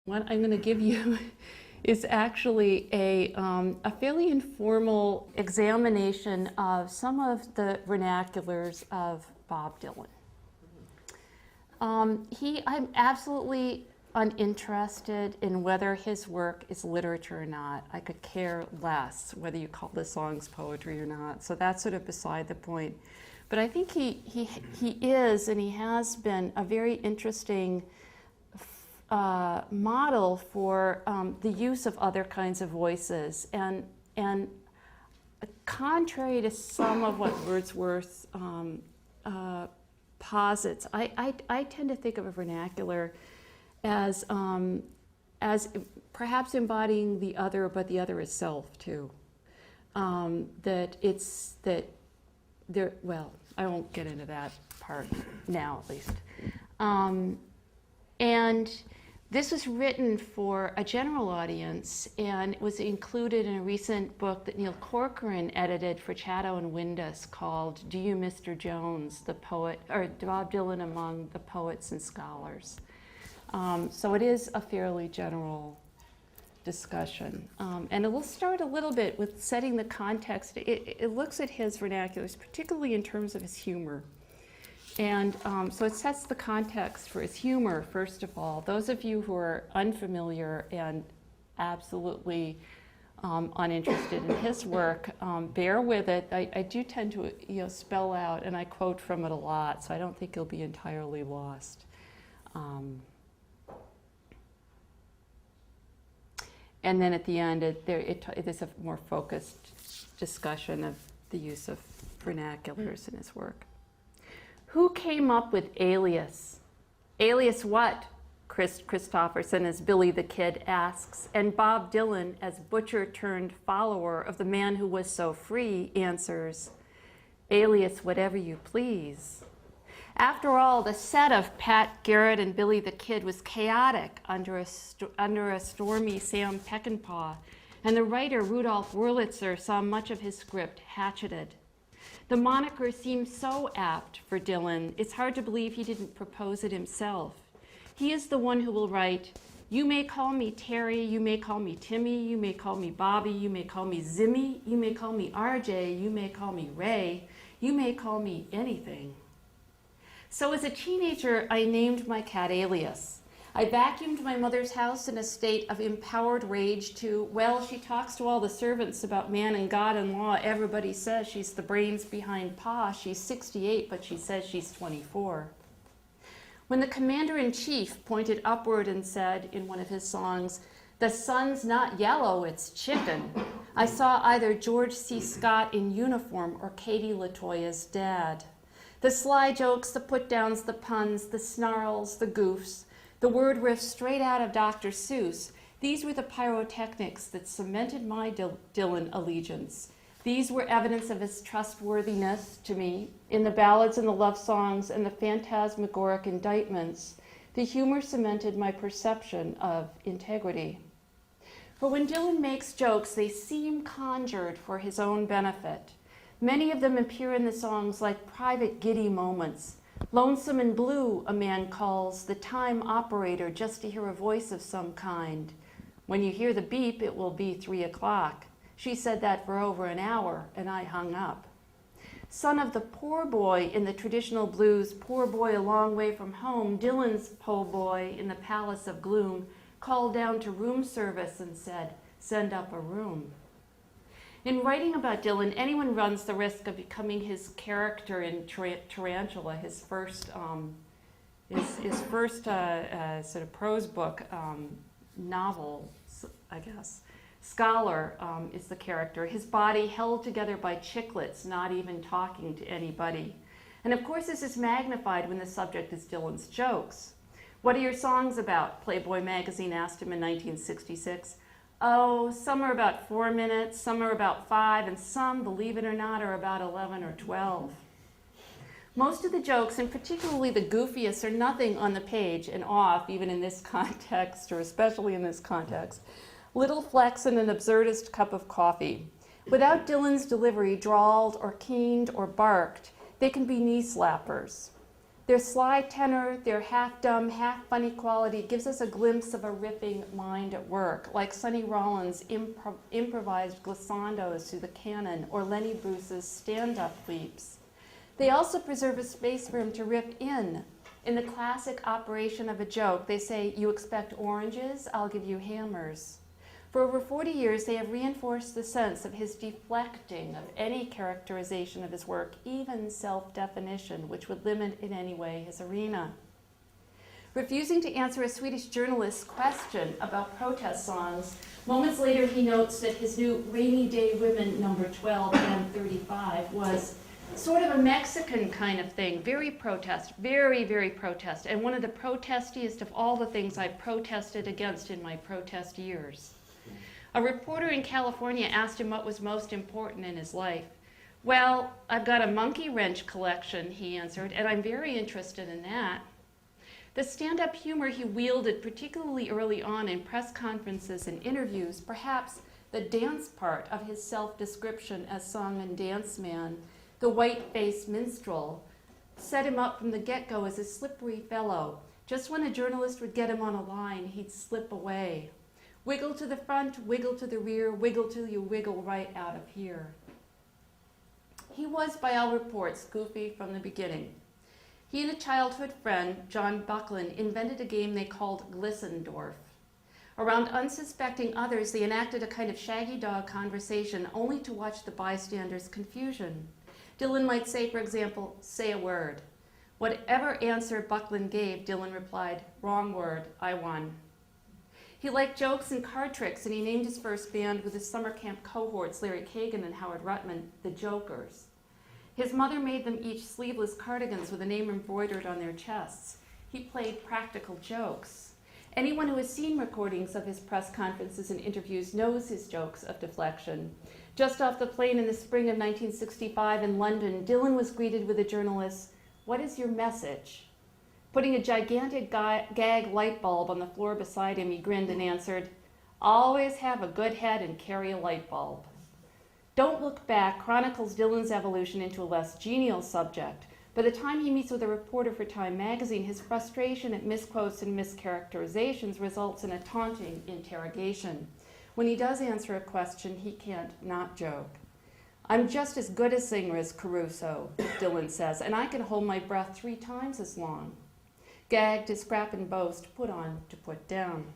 What I'm going to give you is actually a fairly informal examination of some of the vernaculars of Bob Dylan. I'm absolutely uninterested in whether his work is literature or not. I could care less whether you call the songs poetry or not. So that's sort of beside the point. But I think he is, and he has been, a very interesting model for the use of other kinds of voices. And contrary to some of what Wordsworth posits, I tend to think of a vernacular as perhaps embodying the other, but the other is self too. That there, well, I won't get into that part now, at least. And this was written for a general audience, and it was included in a recent book that Neil Corcoran edited for Chatto and Windus called "Do You, Mr. Jones, the Poet," or Bob Dylan Among the Poets and Scholars. So it is a fairly general discussion. And it will start a little bit with setting the context. It looks at his vernaculars, particularly in terms of his humor. And so it sets the context for his humor, first of all. Those of you who are unfamiliar and absolutely uninterested in his work, bear with it. I do tend to spell out, and I quote from it a lot, so I don't think you'll be entirely lost. And then at the end, it is a more focused discussion of the use of vernaculars in his work. Who came up with Alias? Alias what? Chris Christopherson as Billy the Kid asks, and Bob Dylan as butcher turned follower of the man who was so free answers, alias whatever you please. After all, the set of Pat Garrett and Billy the Kid was chaotic under a stormy Sam Peckinpah, and the writer Rudolf Wurlitzer saw much of his script hatcheted. The moniker seems so apt for Dylan, it's hard to believe he didn't propose it himself. He is the one who will write, "You may call me Terry, you may call me Timmy, you may call me Bobby, you may call me Zimmy, you may call me RJ, you may call me Ray, you may call me anything." So as a teenager, I named my cat Alias. I vacuumed my mother's house in a state of empowered rage to, well, she talks to all the servants about man and God and law. Everybody says she's the brains behind Pa. She's 68, but she says she's 24. When the commander-in-chief pointed upward and said in one of his songs, "The sun's not yellow, it's chicken," I saw either George C. Scott in uniform or Katie LaToya's dad. The sly jokes, the put-downs, the puns, the snarls, the goofs, the word riffs straight out of Dr. Seuss, these were the pyrotechnics that cemented my Dylan allegiance. These were evidence of his trustworthiness to me in the ballads and the love songs and the phantasmagoric indictments. The humor cemented my perception of integrity. For when Dylan makes jokes, they seem conjured for his own benefit. Many of them appear in the songs like private giddy moments. Lonesome and blue, a man calls the time operator just to hear a voice of some kind. When you hear the beep, it will be 3 o'clock. She said that for over an hour, and I hung up. Son of the poor boy in the traditional blues, poor boy a long way from home, Dylan's po' boy in the palace of gloom, called down to room service and said, "Send up a room." In writing about Dylan, anyone runs the risk of becoming his character in Tarantula, his first sort of prose book novel, I guess. Scholar is the character. His body held together by chiclets, not even talking to anybody. And of course, this is magnified when the subject is Dylan's jokes. "What are your songs about?" Playboy magazine asked him in 1966. "Oh, some are about 4 minutes, some are about 5, and some, believe it or not, are about 11 or 12. Most of the jokes, and particularly the goofiest, are nothing on the page and off, even in this context, or especially in this context. Little flecks in an absurdist cup of coffee. Without Dylan's delivery, drawled or keened or barked, they can be knee slappers. Their sly tenor, their half-dumb, half-funny quality gives us a glimpse of a ripping mind at work, like Sonny Rollins' improvised glissandos through the canon or Lenny Bruce's stand-up leaps. They also preserve a space for him to rip in. In the classic operation of a joke, they say, "You expect oranges? I'll give you hammers." For over 40 years, they have reinforced the sense of his deflecting of any characterization of his work, even self-definition, which would limit in any way his arena. Refusing to answer a Swedish journalist's question about protest songs, moments later he notes that his new Rainy Day Women number 12 and 35 was sort of a Mexican kind of thing, very protest, very, very protest, and one of the protestiest of all the things I've protested against in my protest years. A reporter in California asked him what was most important in his life. "Well, I've got a monkey wrench collection," he answered, "and I'm very interested in that." The stand-up humor he wielded particularly early on in press conferences and interviews, perhaps the dance part of his self-description as song and dance man, the white-faced minstrel, set him up from the get-go as a slippery fellow. Just when a journalist would get him on a line, he'd slip away. Wiggle to the front, wiggle to the rear, wiggle till you wiggle right out of here. He was, by all reports, goofy from the beginning. He and a childhood friend, John Buckland, invented a game they called Glissendorf. Around unsuspecting others, they enacted a kind of shaggy dog conversation only to watch the bystanders' confusion. Dylan might say, for example, "Say a word." Whatever answer Buckland gave, Dylan replied, "Wrong word, I won." He liked jokes and card tricks, and he named his first band with his summer camp cohorts, Larry Kagan and Howard Ruttman, the Jokers. His mother made them each sleeveless cardigans with a name embroidered on their chests. He played practical jokes. Anyone who has seen recordings of his press conferences and interviews knows his jokes of deflection. Just off the plane in the spring of 1965 in London, Dylan was greeted with a journalist's, "What is your message?" Putting a gigantic gag light bulb on the floor beside him, he grinned and answered, "Always have a good head and carry a light bulb." Don't Look Back chronicles Dylan's evolution into a less genial subject. By the time he meets with a reporter for Time magazine, his frustration at misquotes and mischaracterizations results in a taunting interrogation. When he does answer a question, he can't not joke. "I'm just as good a singer as Caruso," Dylan says, "and I can hold my breath 3 times as long." Gag to scrap and boast, put on to put down.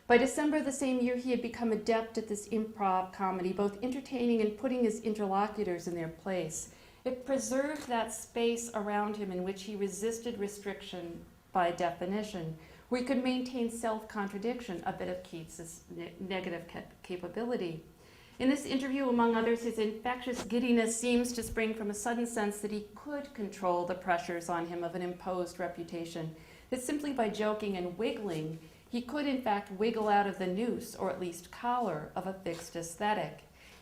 By December of the same year, he had become adept at this improv comedy, both entertaining and putting his interlocutors in their place. It preserved that space around him in which he resisted restriction by definition, where he could maintain self-contradiction, a bit of Keats's negative capability. In this interview, among others, his infectious giddiness seems to spring from a sudden sense that he could control the pressures on him of an imposed reputation, that simply by joking and wiggling, he could in fact wiggle out of the noose, or at least collar, of a fixed aesthetic.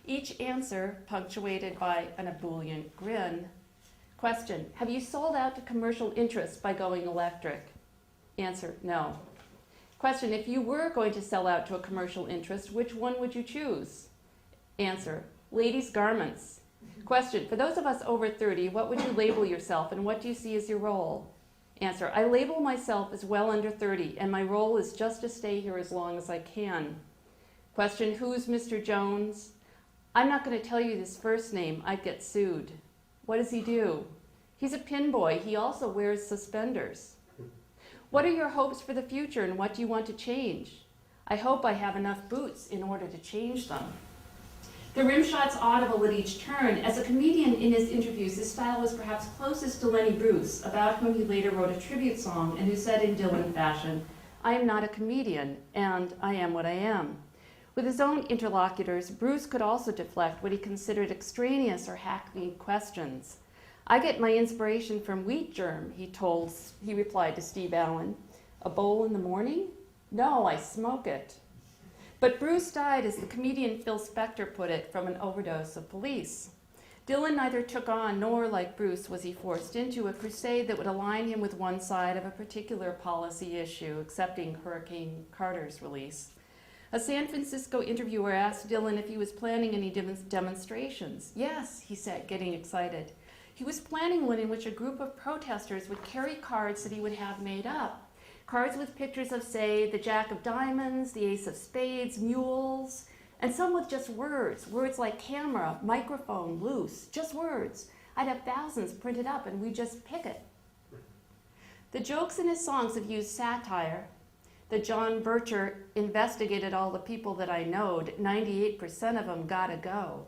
Each answer punctuated by an ebullient grin. Question: have you sold out to commercial interests by going electric? Answer: no. Question: if you were going to sell out to a commercial interest, which one would you choose? Answer: ladies' garments. Question: for those of us over 30, what would you label yourself and what do you see as your role? Answer: I label myself as well under 30 and my role is just to stay here as long as I can. Question: who's Mr. Jones? I'm not going to tell you his first name, I'd get sued. What does he do? He's a pin boy, he also wears suspenders. What are your hopes for the future and what do you want to change? I hope I have enough boots in order to change them. The rim shot's audible at each turn. As a comedian in his interviews, his style was perhaps closest to Lenny Bruce, about whom he later wrote a tribute song and who said in Dylan fashion, "I am not a comedian, and I am what I am." With his own interlocutors, Bruce could also deflect what he considered extraneous or hackneyed questions. "I get my inspiration from wheat germ," he replied to Steve Allen. "A bowl in the morning? No, I smoke it." But Bruce died, as the comedian Phil Spector put it, from an overdose of police. Dylan neither took on nor, like Bruce, was he forced into a crusade that would align him with one side of a particular policy issue, accepting Hurricane Carter's release. A San Francisco interviewer asked Dylan if he was planning any demonstrations. "Yes," he said, getting excited. He was planning one in which a group of protesters would carry cards that he would have made up. Cards with pictures of, say, the Jack of Diamonds, the Ace of Spades, mules, and some with just words. Words like camera, microphone, loose, just words. I'd have thousands printed up and we'd just pick it. The jokes in his songs have used satire. The John Bircher investigated all the people that I knowed. 98% of them gotta go.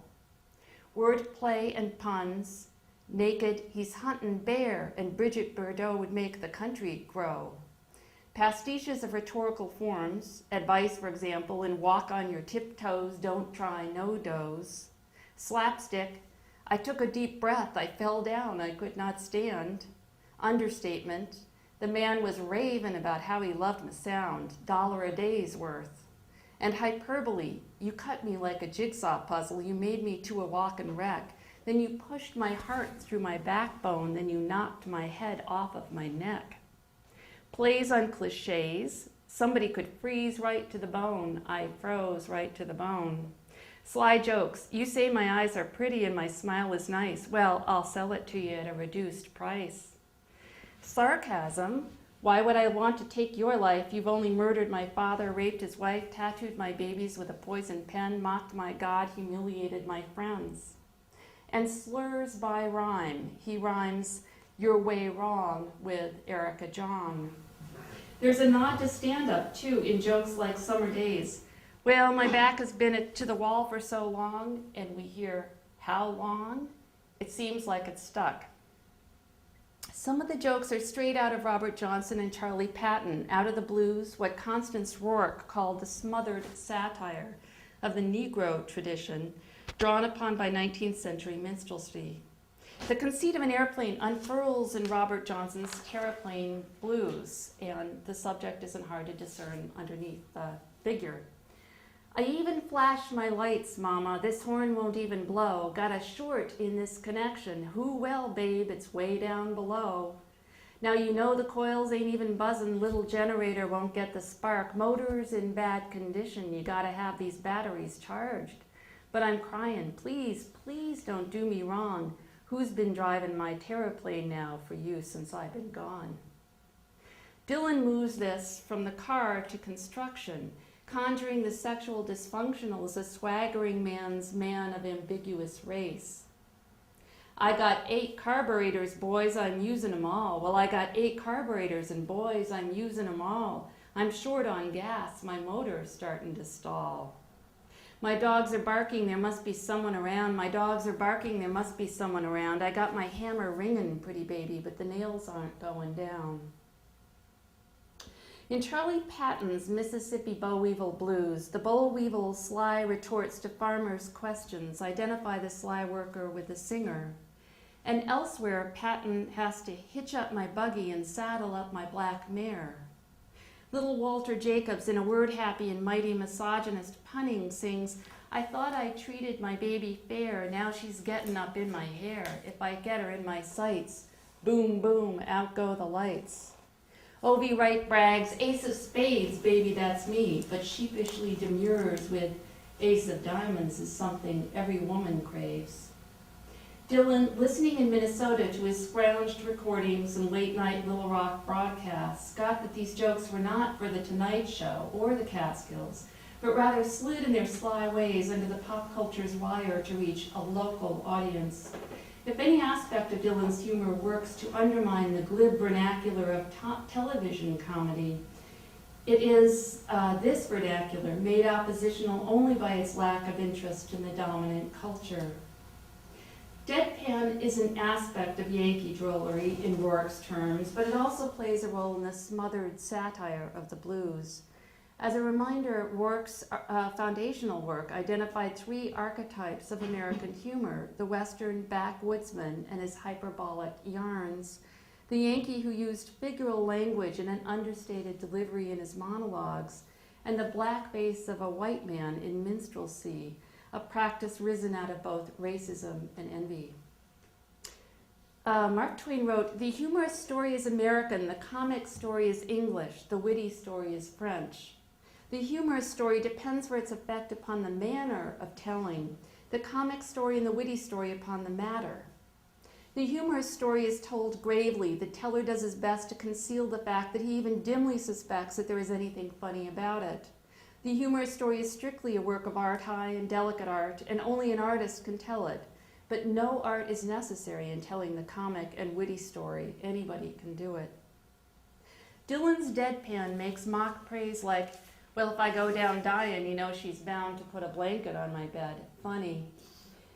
Wordplay and puns. Naked, he's hunting bear, and Bridget Bardot would make the country grow. Pastiches of rhetorical forms. Advice, for example, in walk on your tiptoes, don't try no doze. Slapstick. I took a deep breath, I fell down, I could not stand. Understatement. The man was raving about how he loved my sound, $1 a day's worth. And hyperbole, you cut me like a jigsaw puzzle, you made me to a walking wreck. Then you pushed my heart through my backbone, then you knocked my head off of my neck. Plays on cliches, somebody could freeze right to the bone, I froze right to the bone. Sly jokes, you say my eyes are pretty and my smile is nice, well, I'll sell it to you at a reduced price. Sarcasm, why would I want to take your life? You've only murdered my father, raped his wife, tattooed my babies with a poison pen, mocked my God, humiliated my friends. And slurs by rhyme. He rhymes, you're way wrong with Erica Jong. There's a nod to stand-up, too, in jokes like Summer Days. Well, my back has been to the wall for so long, and we hear, how long? It seems like it's stuck. Some of the jokes are straight out of Robert Johnson and Charlie Patton, out of the blues, what Constance Rourke called the smothered satire of the Negro tradition, drawn upon by 19th century minstrelsy. The conceit of an airplane unfurls in Robert Johnson's Terraplane Blues, and the subject isn't hard to discern underneath the figure. I even flashed my lights, mama, this horn won't even blow. Got a short in this connection. Who well, babe, it's way down below. Now you know the coils ain't even buzzing, little generator won't get the spark. Motor's in bad condition, you gotta have these batteries charged. But I'm crying, please, please don't do me wrong. Who's been driving my Terraplane now for you since I've been gone? Dylan moves this from the car to construction, conjuring the sexual dysfunctional as a swaggering man's man of ambiguous race. I got 8 carburetors, boys, I'm using them all. Well, I got 8 carburetors, and boys, I'm using them all. I'm short on gas, my motor's starting to stall. My dogs are barking, there must be someone around. My dogs are barking, there must be someone around. I got my hammer ringing, pretty baby, but the nails aren't going down. In Charlie Patton's Mississippi Boll Weevil Blues, the boll weevil's sly retorts to farmers' questions identify the sly worker with the singer. And elsewhere, Patton has to hitch up my buggy and saddle up my black mare. Little Walter Jacobs, in a word-happy and mighty misogynist punning, sings, I thought I treated my baby fair, now she's getting up in my hair. If I get her in my sights, boom, boom, out go the lights. O.V. Wright brags, Ace of Spades, baby, that's me, but sheepishly demurs with Ace of Diamonds is something every woman craves. Dylan, listening in Minnesota to his scrounged recordings and late-night Little Rock broadcasts, got that these jokes were not for the Tonight Show or the Catskills, but rather slid in their sly ways under the pop culture's wire to reach a local audience. If any aspect of Dylan's humor works to undermine the glib vernacular of television comedy, it is this vernacular, made oppositional only by its lack of interest in the dominant culture. Deadpan is an aspect of Yankee drollery in Rourke's terms, but it also plays a role in the smothered satire of the blues. As a reminder, Rourke's foundational work identified 3 archetypes of American humor, the Western backwoodsman and his hyperbolic yarns, the Yankee who used figural language and an understated delivery in his monologues, and the blackface of a white man in minstrelsy, a practice risen out of both racism and envy. Mark Twain wrote, the humorous story is American, the comic story is English, the witty story is French. The humorous story depends for its effect upon the manner of telling, the comic story and the witty story upon the matter. The humorous story is told gravely. The teller does his best to conceal the fact that he even dimly suspects that there is anything funny about it. The humorous story is strictly a work of art, high and delicate art, and only an artist can tell it. But no art is necessary in telling the comic and witty story. Anybody can do it. Dylan's deadpan makes mock praise like, well, if I go down dying, you know she's bound to put a blanket on my bed. Funny.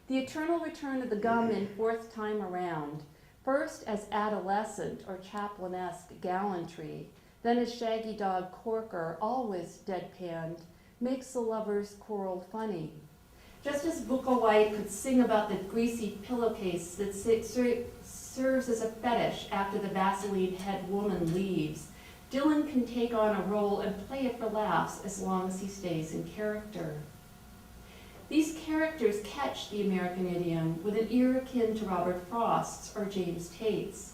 The eternal return of the gum in Fourth Time Around, first as adolescent or Chaplinesque gallantry, then as shaggy dog Corker, always deadpanned, makes the lovers' quarrel funny. Just as Booker White could sing about the greasy pillowcase that serves as a fetish after the Vaseline head woman leaves, Dylan can take on a role and play it for laughs as long as he stays in character. These characters catch the American idiom with an ear akin to Robert Frost's or James Tate's.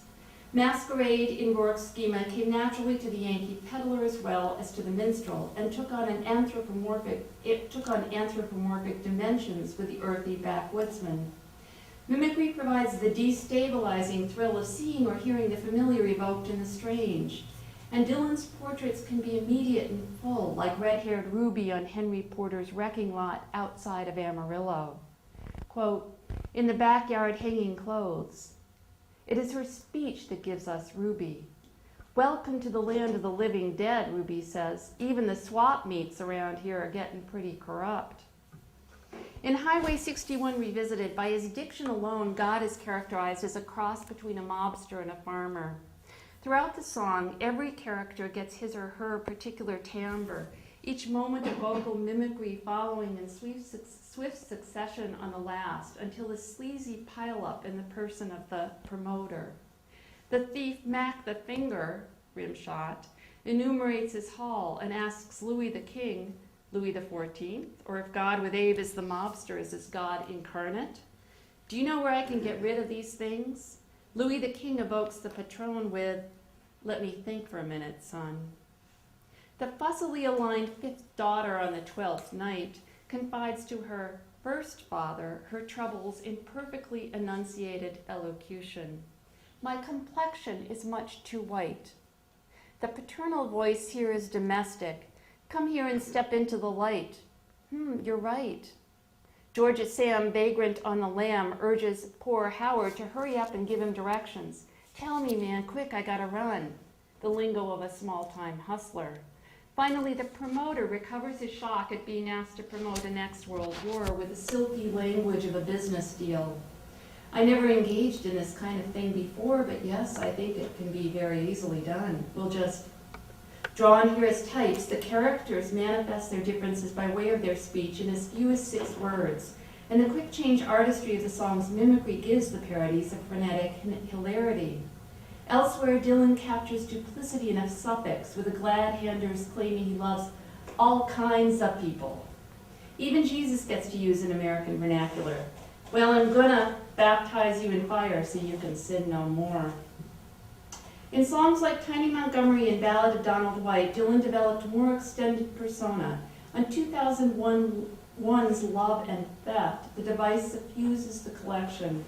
Masquerade in Rourke's schema came naturally to the Yankee peddler as well as to the minstrel, and took on anthropomorphic dimensions with the earthy backwoodsman. Mimicry provides the destabilizing thrill of seeing or hearing the familiar evoked in the strange. And Dylan's portraits can be immediate and full, like red-haired Ruby on Henry Porter's wrecking lot outside of Amarillo. Quote, in the backyard hanging clothes. It is her speech that gives us Ruby. Welcome to the land of the living dead, Ruby says. Even the swap meets around here are getting pretty corrupt. In Highway 61 Revisited, by his diction alone, God is characterized as a cross between a mobster and a farmer. Throughout the song, every character gets his or her particular timbre, each moment of vocal mimicry following in swift succession on the last, until a sleazy pileup in the person of the promoter. The thief Mac the Finger, Rimshot, enumerates his haul and asks Louis the King, Louis the 14th, or if God with Abe is the mobster, is his God incarnate? Do you know where I can get rid of these things? Louis the King evokes the patron with, let me think for a minute, son. The fussily aligned fifth daughter on the 12th night confides to her first father her troubles in perfectly enunciated elocution. My complexion is much too white. The paternal voice here is domestic. Come here and step into the light. You're right. Georgia Sam, vagrant on the lam, urges poor Howard to hurry up and give him directions. Tell me, man, quick, I gotta run. The lingo of a small-time hustler. Finally, the promoter recovers his shock at being asked to promote a next world war with the silky language of a business deal. I never engaged in this kind of thing before, but yes, I think it can be very easily done. We'll just draw on here as types. The characters manifest their differences by way of their speech in as few as 6 words, and the quick change artistry of the song's mimicry gives the parodies a frenetic hilarity. Elsewhere, Dylan captures duplicity in a suffix, with the glad-handers claiming he loves all kinds of people. Even Jesus gets to use an American vernacular. Well, I'm gonna baptize you in fire so you can sin no more. In songs like Tiny Montgomery and Ballad of Donald White, Dylan developed more extended persona. On 2001's Love and Theft, the device suffuses the collection.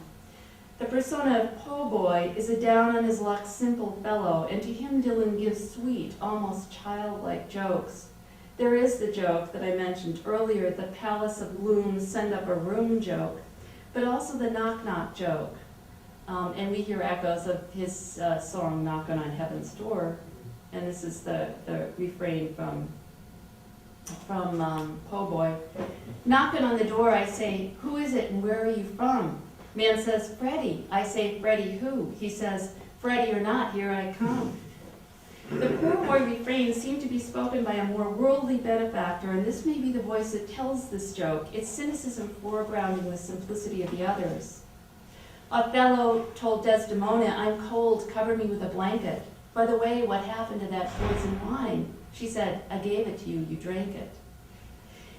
The persona of Po' Boy is a down-on-his-luck simple fellow, and to him Dylan gives sweet, almost childlike jokes. There is the joke that I mentioned earlier, the Palace of Gloom send up a room joke, but also the knock-knock joke. And we hear echoes of his song, Knockin' on Heaven's Door, and this is the refrain from Po' Boy. Knocking on the door, I say, who is it and where are you from? Man says, Freddie. I say, Freddie who? He says, Freddie or not, here I come. The poor boy refrains seem to be spoken by a more worldly benefactor, and this may be the voice that tells this joke, its cynicism foregrounding the simplicity of the others. Othello told Desdemona, I'm cold, cover me with a blanket. By the way, what happened to that poison wine? She said, I gave it to you, you drank it.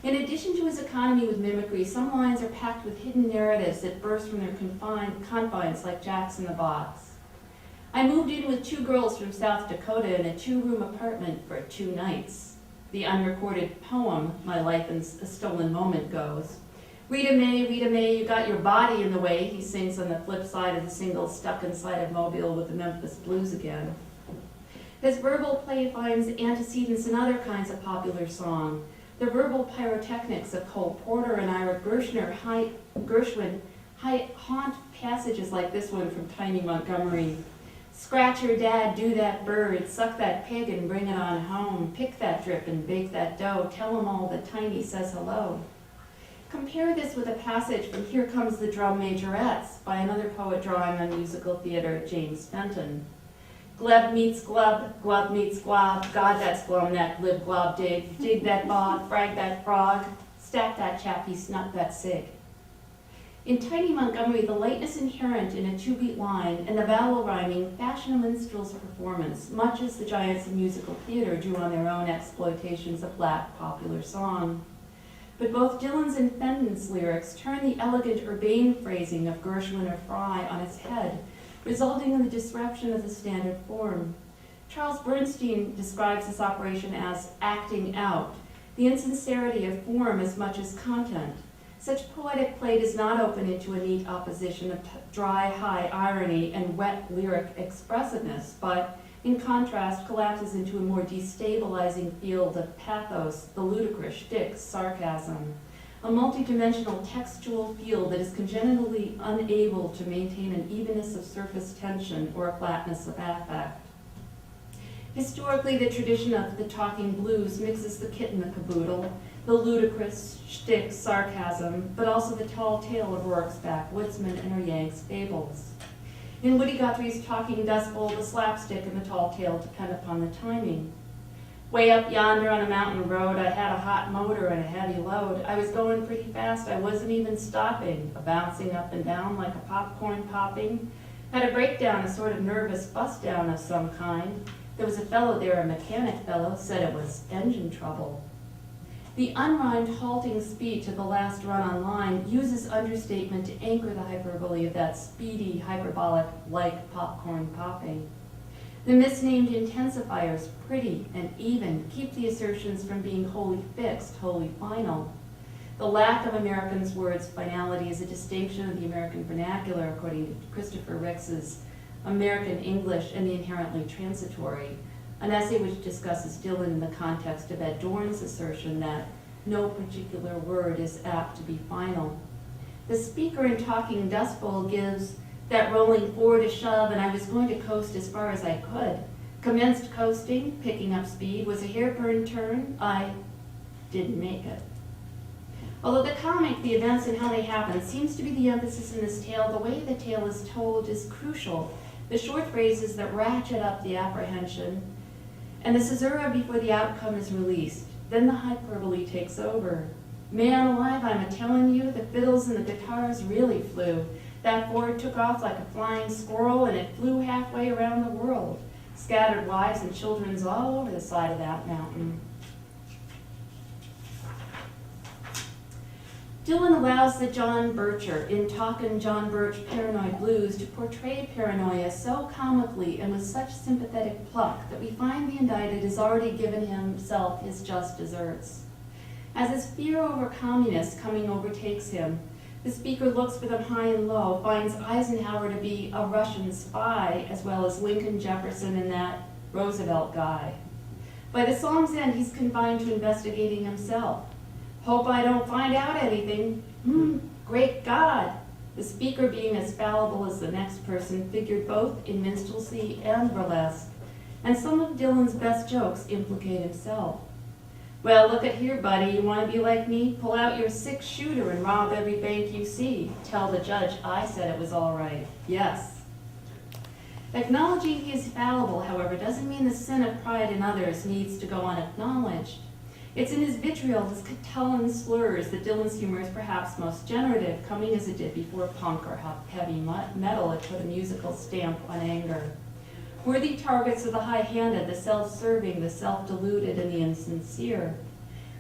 In addition to his economy with mimicry, some lines are packed with hidden narratives that burst from their confines like Jacks in the Box. I moved in with 2 girls from South Dakota in a 2-room apartment for 2 nights. The unrecorded poem, My Life in a Stolen Moment, goes, Rita Mae, you got your body in the way, he sings on the flip side of the single Stuck Inside of Mobile with the Memphis Blues again. His verbal play finds antecedents in other kinds of popular song. The verbal pyrotechnics of Cole Porter and Ira Gershwin haunt passages like this one from Tiny Montgomery. Scratch your dad, do that bird, suck that pig and bring it on home, pick that drip and bake that dough, tell 'em all that Tiny says hello. Compare this with a passage from Here Comes the Drum Majorettes by another poet drawing on musical theater, James Fenton. Gleb meets glub, glub meets glob, God that's glumneck, lib glob dig that bog, frag that frog, stack that chappie, snuck that sig. In Tiny Montgomery, the lightness inherent in a two-beat line and the vowel rhyming fashion a minstrel's performance, much as the giants of musical theater drew on their own exploitations of black popular song. But both Dylan's and Fenton's lyrics turn the elegant urbane phrasing of Gershwin or Fry on its head, resulting in the disruption of the standard form. Charles Bernstein describes this operation as acting out, the insincerity of form as much as content. Such poetic play does not open into a neat opposition of dry, high irony and wet lyric expressiveness, but in contrast collapses into a more destabilizing field of pathos, the ludicrous, shtick, sarcasm, a multidimensional textual field that is congenitally unable to maintain an evenness of surface tension or a flatness of affect. Historically, the tradition of the talking blues mixes the kit and the caboodle, the ludicrous, shtick, sarcasm, but also the tall tale of Rourke's backwoodsman and her Yanks fables. In Woody Guthrie's Talking Dust Bowl, the slapstick and the tall tale depend upon the timing. Way up yonder on a mountain road, I had a hot motor and a heavy load. I was going pretty fast, I wasn't even stopping, a bouncing up and down like a popcorn popping. Had a breakdown, a sort of nervous bust down of some kind. There was a fellow there, a mechanic fellow, said it was engine trouble. The unrhymed, halting speech of the last run on line uses understatement to anchor the hyperbole of that speedy, hyperbolic, like popcorn popping. The misnamed intensifiers, pretty and even, keep the assertions from being wholly fixed, wholly final. The lack of Americans' words finality is a distinction of the American vernacular, according to Christopher Ricks's American English and the Inherently Transitory, an essay which discusses Dylan in the context of Ed Dorn's assertion that no particular word is apt to be final. The speaker in Talking Dust Bowl gives that rolling forward a shove, and I was going to coast as far as I could. Commenced coasting, picking up speed, was a hairpin turn. I didn't make it. Although the comic, the events and how they happen, seems to be the emphasis in this tale, the way the tale is told is crucial. The short phrases that ratchet up the apprehension, and the caesura before the outcome is released. Then the hyperbole takes over. Man alive, I'm a-telling you, the fiddles and the guitars really flew. That board took off like a flying squirrel, and it flew halfway around the world. Scattered wives and children's all over the side of that mountain. Dylan allows the John Bircher in Talkin' John Birch Paranoid Blues to portray paranoia so comically and with such sympathetic pluck that we find the indicted has already given himself his just deserts. As his fear over communists coming overtakes him, the speaker looks for them high and low, finds Eisenhower to be a Russian spy, as well as Lincoln, Jefferson, and that Roosevelt guy. By the song's end, he's confined to investigating himself. Hope I don't find out anything. Great God! The speaker, being as fallible as the next person, figured both in minstrelsy and burlesque, and some of Dylan's best jokes implicate himself. Well, look at here, buddy. You want to be like me? Pull out your 6-shooter and rob every bank you see. Tell the judge I said it was all right. Yes. Acknowledging he is fallible, however, doesn't mean the sin of pride in others needs to go unacknowledged. It's in his vitriol, his Catullin slurs, that Dylan's humor is perhaps most generative, coming as it did before punk or heavy metal. It put a musical stamp on anger. Worthy targets are the high-handed, the self-serving, the self-deluded, and the insincere.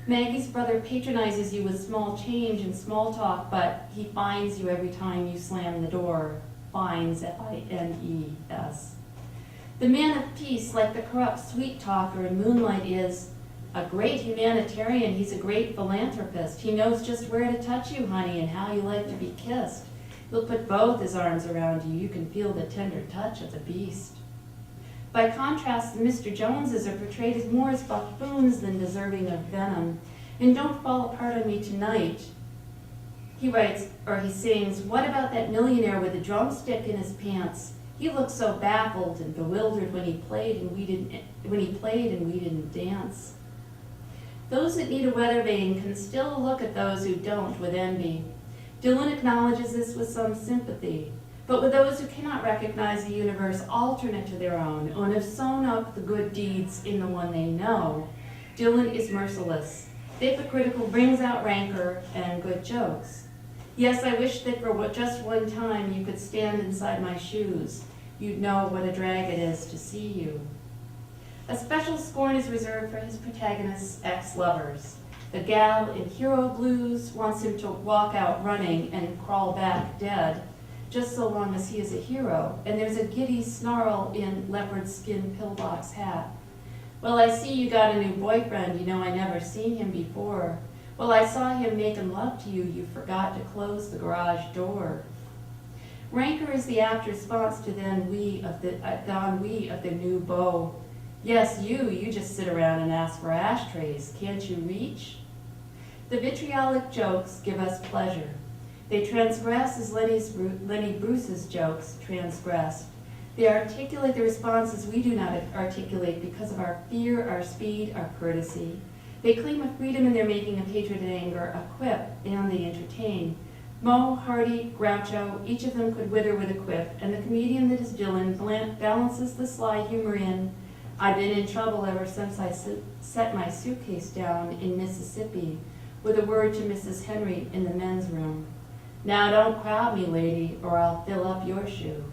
Maggie's brother patronizes you with small change and small talk, but he finds you every time you slam the door. Fines, F-I-N-E-S. The man of peace, like the corrupt sweet talker in Moonlight, is a great humanitarian, he's a great philanthropist. He knows just where to touch you, honey, and how you like to be kissed. He'll put both his arms around you. You can feel the tender touch of the beast. By contrast, the Mr. Joneses are portrayed as more as buffoons than deserving of venom. And don't fall apart on me tonight. He writes, or he sings, what about that millionaire with a drumstick in his pants? He looked so baffled and bewildered when he played and we didn't dance. Those that need a weather vane can still look at those who don't with envy. Dylan acknowledges this with some sympathy. But with those who cannot recognize a universe alternate to their own, and have sewn up the good deeds in the one they know, Dylan is merciless. The hypocritical brings out rancor and good jokes. Yes, I wish that for just one time you could stand inside my shoes. You'd know what a drag it is to see you. A special scorn is reserved for his protagonist's ex-lovers. The gal in Hero Blues wants him to walk out running and crawl back dead, just so long as he is a hero, and there's a giddy snarl in leopard skin pillbox hat. Well, I see you got a new boyfriend, you know I never seen him before. Well, I saw him making love to you, you forgot to close the garage door. Rancor is the apt response to the ennui of the new beau. Yes, you just sit around and ask for ashtrays, can't you reach? The vitriolic jokes give us pleasure. They transgress as Lenny Bruce's jokes transgressed. They articulate the responses we do not articulate because of our fear, our speed, our courtesy. They claim a freedom in their making of hatred and anger a quip, and they entertain. Moe, Hardy, Groucho, each of them could wither with a quip, and the comedian that is Dylan balances the sly humor in, I've been in trouble ever since I set my suitcase down in Mississippi, with a word to Mrs. Henry in the men's room. Now don't crowd me, lady, or I'll fill up your shoe.